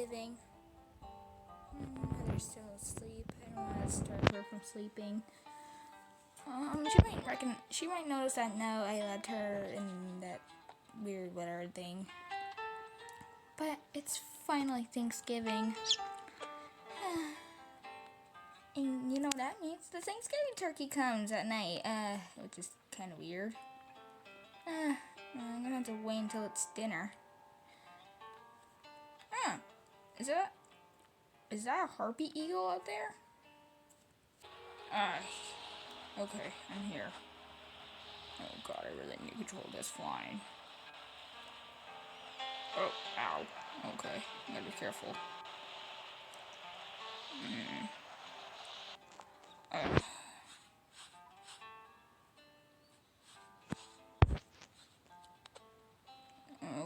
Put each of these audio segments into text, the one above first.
Thanksgiving. Mother's still asleep. I don't want to disturb her from sleeping. She might notice that no, I let her in that weird whatever thing. But it's finally Thanksgiving. And you know what that means? The Thanksgiving turkey comes at night, which is kind of weird. I'm gonna have to wait until it's dinner. Is that a harpy eagle out there? Okay, I'm here. Oh god, I really need to control this flying. Oh, ow. Okay, gotta be careful.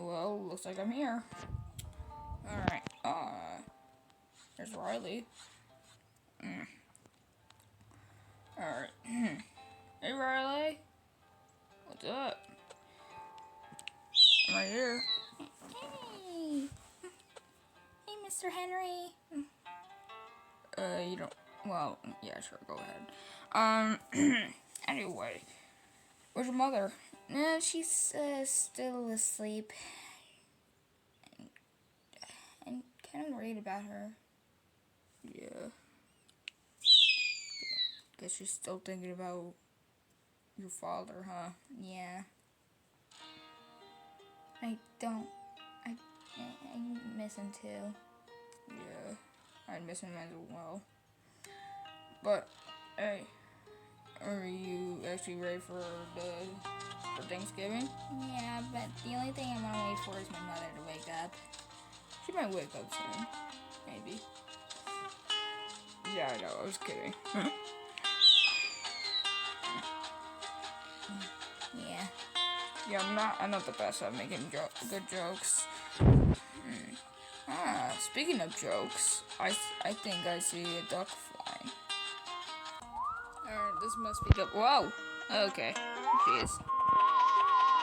Well, looks like I'm here. Alright, there's Riley. Alright. Hey, Riley. What's up? I'm right here. Hey. Hey, Mr. Henry. You don't... Well, yeah, sure, go ahead. Anyway. Where's your mother? No, she's, still asleep. I'm kind of worried about her. Yeah. Guess you're still thinking about your father, huh? Yeah. I miss him too. Yeah, I miss him as well. But, hey, are you actually ready for Thanksgiving? Yeah, but the only thing I'm gonna wait for is my mother to wake up. She might wake up soon. Maybe. Yeah, I know, I was kidding. Yeah. Yeah, I'm not the best at making good jokes. Speaking of jokes, I think I see a duck flying. This must be the... Whoa! Okay. Jeez.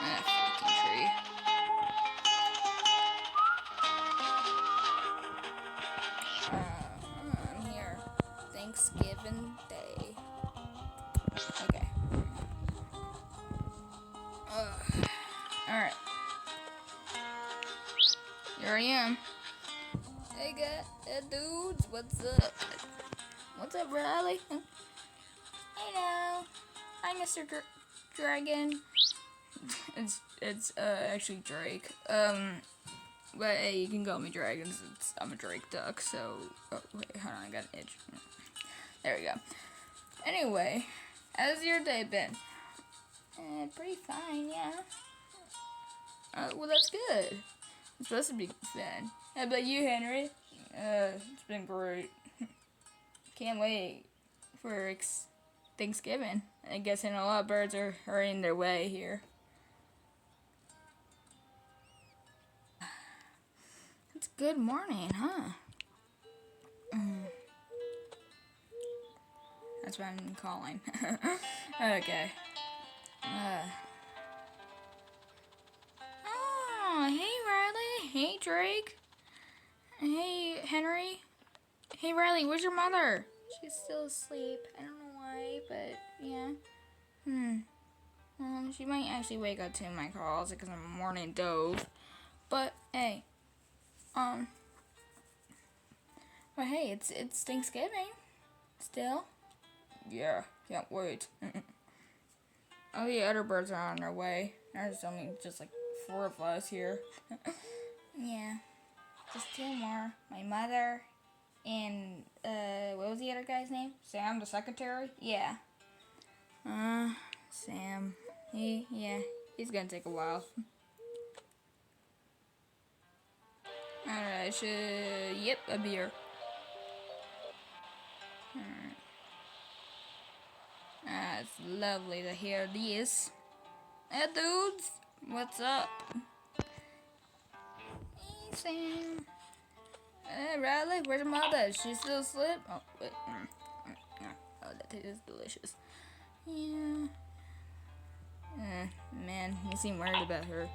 Freaking tree. I'm here. Thanksgiving Day. Okay. Alright. Here I am. Hey, dudes, what's up? What's up, Riley? Hey, now. Hi, Mr. Dragon. It's actually Drake. But hey, you can call me Dragons. I'm a Drake duck, so... Oh, wait, hold on, I got an itch. There we go. Anyway, how's your day been? Pretty fine, yeah. Well, that's good. It's supposed to be fun. How about you, Henry? It's been great. Can't wait for Thanksgiving. I guess a lot of birds are hurrying their way here. It's good morning, huh? That's what I'm calling. Okay. Oh, hey, Riley. Hey, Drake. Hey, Henry. Hey, Riley, where's your mother? She's still asleep. I don't know why, but yeah. She might actually wake up to my calls because I'm a morning dove. But hey, but hey, it's Thanksgiving still. Yeah, can't wait. Oh, the other birds are on their way. There's only just like 4 of us here. Yeah, just 2 more. My mother and what was the other guy's name? Sam, the secretary. Yeah. Sam. He's gonna take a while. Alright, yep, a beer. It's lovely to hear this. Hey, dudes, what's up? Hey, Sam. Hey, Riley, where's your mother? Is she still asleep? Oh, wait. Oh, that is delicious. Yeah. Man, you seem worried about her.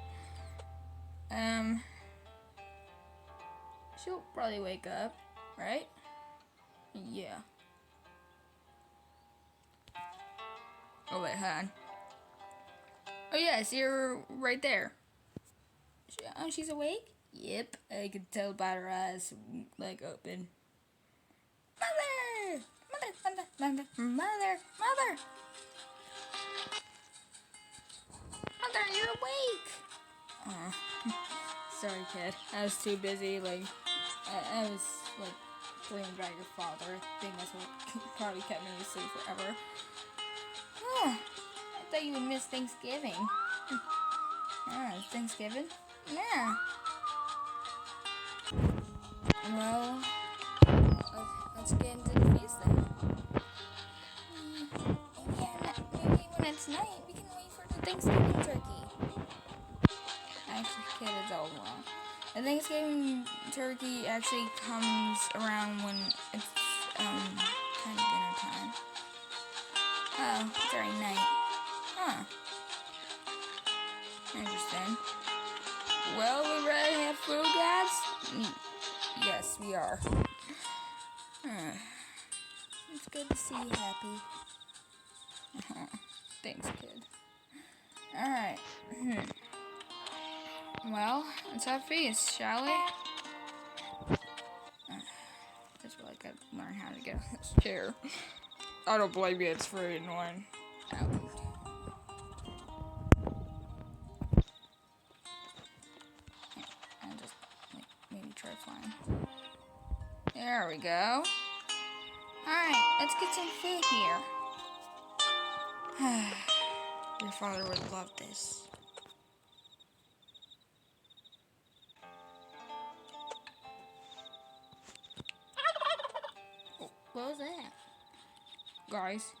She'll probably wake up, right? Yeah. Oh wait, hold on. Oh yeah, I see her right there. Oh, she's awake? Yep, I can tell by her eyes, like, open. Mother! Mother! Mother, you're awake! Oh, sorry, kid. I was too busy, like, I was, like, dreaming about your father. I think that's what probably kept me asleep forever. I thought you would miss Thanksgiving. It's Thanksgiving? Yeah. Well, let's get into the feast then. Maybe when it's night, we can wait for the Thanksgiving turkey. Actually, kid, it's all wrong. The Thanksgiving turkey actually comes around when it's kind of dinner time. Oh, it's already night. Huh. Interesting. Well, we ready to have food, guys? Yes, we are. It's good to see you happy. Thanks, kid. Alright. Well, let's have a feast, shall we? First of all, I gotta learn how to get on this chair. I don't blame you, it's very annoying. I'll just maybe try flying. There we go. Alright, let's get some food here. Your father would love this. What was that? Guys,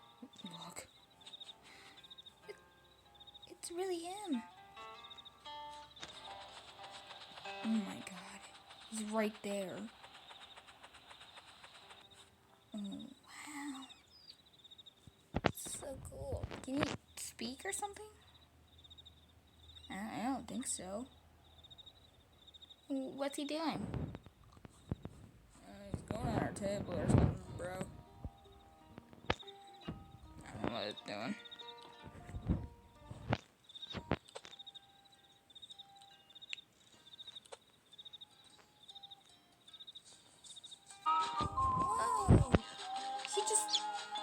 look. It's really him. Oh my god. He's right there. Oh, wow. It's so cool. Can you speak or something? I don't think so. What's he doing? He's going on our table or something, bro. I don't know what it's doing. Whoa!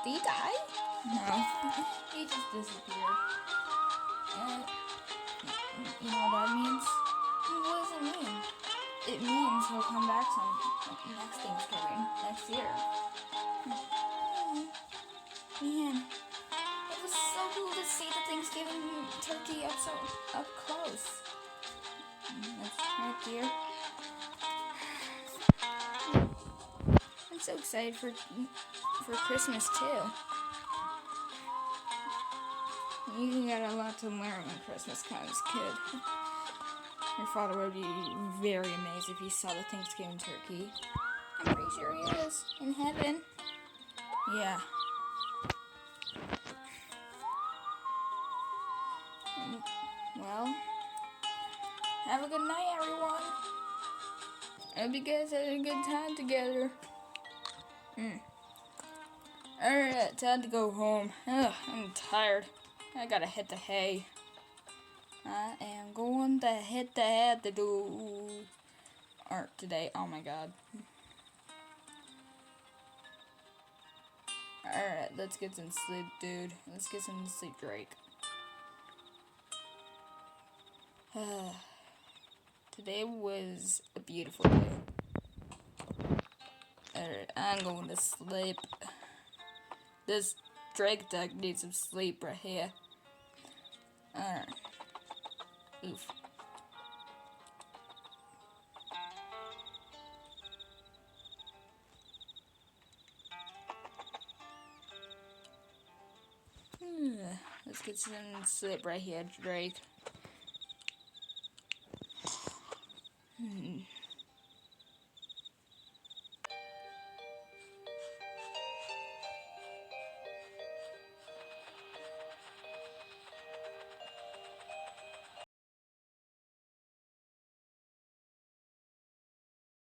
Did he die? No. He just disappeared. You know what that means? What does it mean? It means he'll come back next Thanksgiving, next year. Man, it was so cool to see the Thanksgiving turkey up close. That's right, dear. I'm so excited for Christmas too. You got a lot to learn when Christmas comes, kid. Your father would be very amazed if he saw the Thanksgiving turkey. I'm pretty sure he is in heaven. Yeah. Well, have a good night, everyone. I hope you guys had a good time together. Alright, time to go home. Ugh, I'm tired. I gotta hit the hay. I am going to hit the hay to do art today. Oh my god. Alright, let's get some sleep, dude. Let's get some sleep, Drake. Today was a beautiful day. Alright, I'm going to sleep. This Drake duck needs some sleep right here. Alright. Oof. Let's get some sleep right here, Drake.